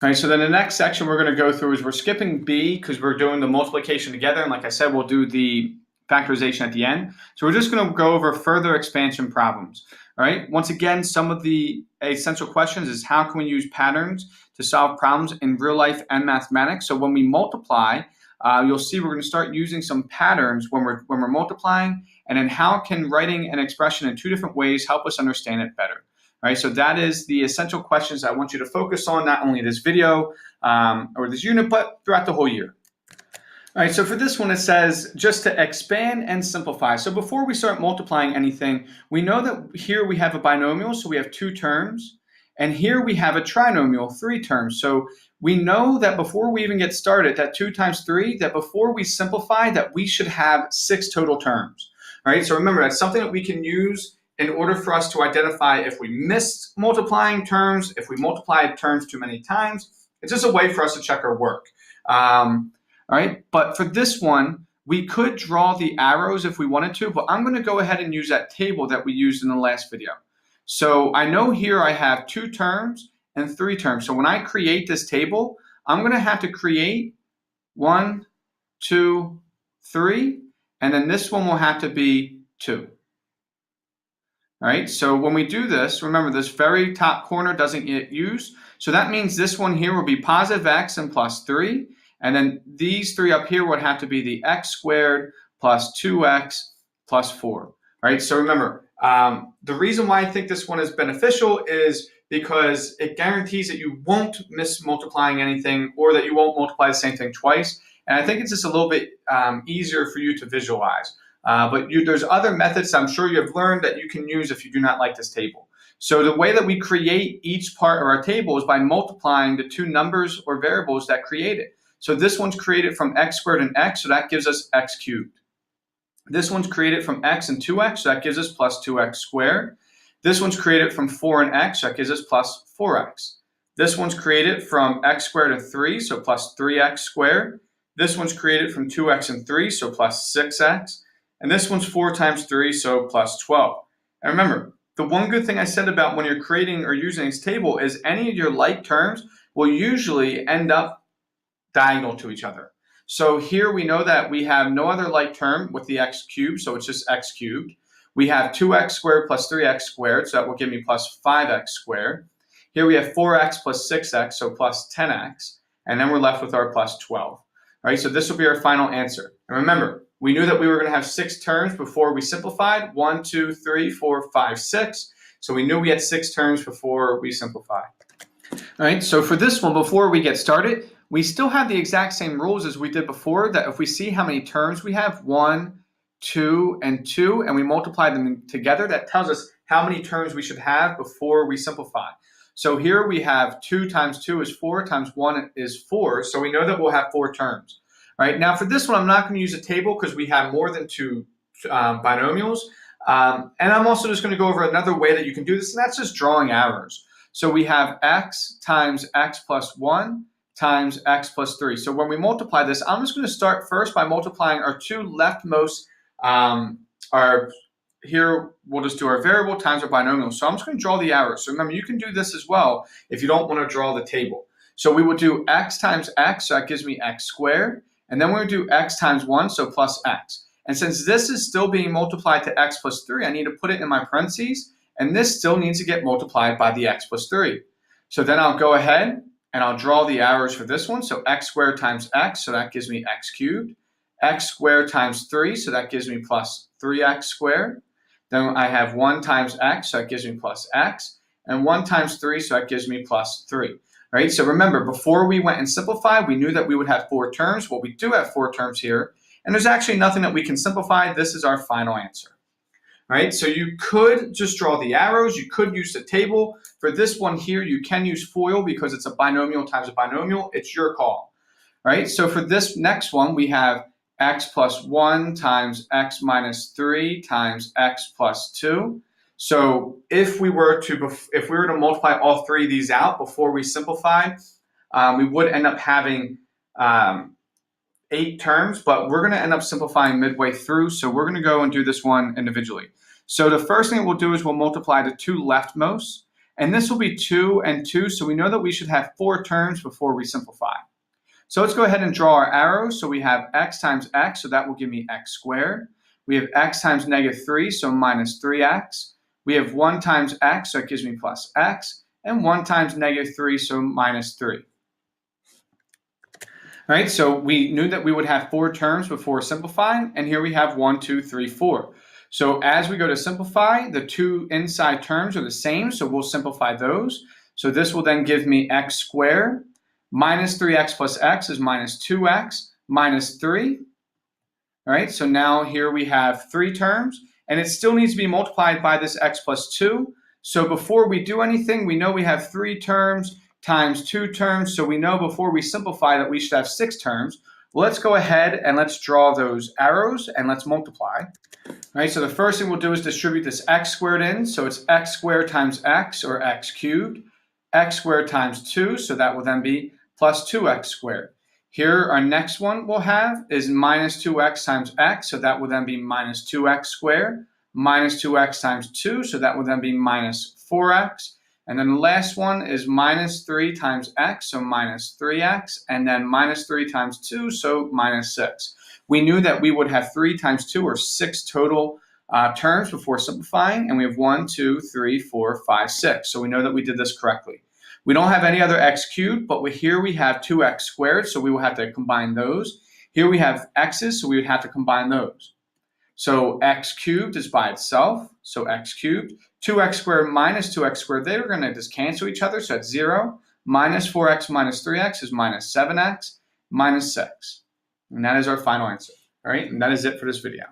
All right, so then the next section we're going to go through is we're skipping B because we're doing the multiplication together. And like I said, we'll do the factorization at the end. So we're just going to go over further expansion problems. All right, once again, some of the essential questions is how can we use patterns to solve problems in real life and mathematics. So when we multiply, you'll see we're going to start using some patterns when we're multiplying, and then how can writing an expression in two different ways help us understand it better. All right, so that is the essential questions I want you to focus on, not only this video or this unit, but throughout the whole year. All right, so for this one, it says just to expand and simplify. So before we start multiplying anything, we know that here we have a binomial, so we have two terms, and here we have a trinomial, three terms. So we know that before we even get started, that 2 times 3, that before we simplify, that we should have 6 total terms. All right, so remember, that's something that we can use in order for us to identify if we missed multiplying terms, if we multiplied terms too many times. It's just a way for us to check our work. All right, but for this one, we could draw the arrows if we wanted to, but I'm going to go ahead and use that table that we used in the last video. So I know here I have 2 terms and 3 terms. So when I create this table, I'm going to have to create 1, 2, 3, and then this one will have to be 2. All right, so when we do this, remember this very top corner doesn't get used. So that means this one here will be positive x and plus 3. And then these 3 up here would have to be the x squared plus 2x plus 4. All right, so remember, the reason why I think this one is beneficial is because it guarantees that you won't miss multiplying anything or that you won't multiply the same thing twice. And I think it's just a little bit easier for you to visualize. But there's other methods I'm sure you have learned that you can use if you do not like this table. So the way that we create each part of our table is by multiplying the 2 numbers or variables that create it. So this one's created from x squared and x, so that gives us x cubed. This one's created from x and 2x, so that gives us plus 2x squared. This one's created from 4 and x, so that gives us plus 4x. This one's created from x squared and 3, so plus 3x squared. This one's created from 2x and 3, so plus 6x. And this one's 4 times 3, so plus 12. And remember, the one good thing I said about when you're creating or using this table is any of your like terms will usually end up diagonal to each other. So here we know that we have no other like term with the x cubed, so it's just x cubed. We have 2x squared plus 3x squared, so that will give me plus 5x squared. Here we have 4x plus 6x, so plus 10x. And then we're left with our plus 12. All right, so this will be our final answer. And remember, we knew that we were going to have 6 terms before we simplified. 1, 2, 3, 4, 5, 6. So we knew we had 6 terms before we simplified. All right, so for this one, before we get started, we still have the exact same rules as we did before, that if we see how many terms we have, 1, 2, and 2, and we multiply them together, that tells us how many terms we should have before we simplify. So here we have 2 times 2 is 4 times 1 is 4, so we know that we'll have 4 terms. All right, now for this one, I'm not going to use a table because we have more than 2 binomials. And I'm also just going to go over another way that you can do this, and that's just drawing arrows. So we have x times x plus 1 times x plus 3. So when we multiply this, I'm just going to start first by multiplying our 2 leftmost, here we'll just do our variable times our binomial. So I'm just going to draw the arrows. So remember, you can do this as well if you don't want to draw the table. So we would do x times x, so that gives me x squared. And then we're going to do x times 1, so plus x. And since this is still being multiplied to x plus 3, I need to put it in my parentheses, and this still needs to get multiplied by the x plus 3. So then I'll go ahead and I'll draw the arrows for this one. So x squared times x, so that gives me x cubed. X squared times 3, so that gives me plus 3x squared. Then I have 1 times x, so that gives me plus x. And 1 times 3, so that gives me plus 3. All right, so remember, before we went and simplified, we knew that we would have 4 terms. Well, we do have 4 terms here, and there's actually nothing that we can simplify. This is our final answer. All right, so you could just draw the arrows. You could use the table. For this one here, you can use FOIL because it's a binomial times a binomial. It's your call. All right, so for this next one, we have x plus 1 times x minus 3 times x plus 2. So if we were to multiply all 3 of these out before we simplify, we would end up having 8 terms, but we're going to end up simplifying midway through. So we're going to go and do this one individually. So the first thing we'll do is we'll multiply the 2 leftmost, And this will be 2 and 2, so we know that we should have 4 terms before we simplify. So let's go ahead and draw our arrows. So we have x times x, so that will give me x squared. We have x times -3, so minus 3x. We have 1 times x, so it gives me plus x. And 1 times -3, so minus 3. All right, so we knew that we would have 4 terms before simplifying, and here we have 1, 2, 3, 4. So as we go to simplify, the 2 inside terms are the same, so we'll simplify those. So this will then give me x squared. Minus 3x plus x is minus 2x minus 3. All right, so now here we have 3 terms, and it still needs to be multiplied by this x plus 2. So before we do anything, we know we have 3 terms times 2 terms, so we know before we simplify that we should have 6 terms. Well, let's go ahead and let's draw those arrows, and let's multiply. All right, so the first thing we'll do is distribute this x squared in, so it's x squared times x, or x cubed, x squared times 2, so that will then be plus 2x squared. Here, our next one we'll have is minus 2x times x, so that will then be minus 2x squared, minus 2x times 2, so that will then be minus 4x. And then the last one is minus 3 times x, so minus 3x, and then minus 3 times 2, so minus 6. We knew that we would have 3 times 2, or 6 total terms before simplifying, and we have 1, 2, 3, 4, 5, 6. So we know that we did this correctly. We don't have any other x cubed, but here we have 2x squared, so we will have to combine those. Here we have x's, so we would have to combine those. So x cubed is by itself, so x cubed. 2x squared minus 2x squared, they are going to just cancel each other, so that's 0. Minus 4x minus 3x is minus 7x minus 6. And that is our final answer. All right, and that is it for this video.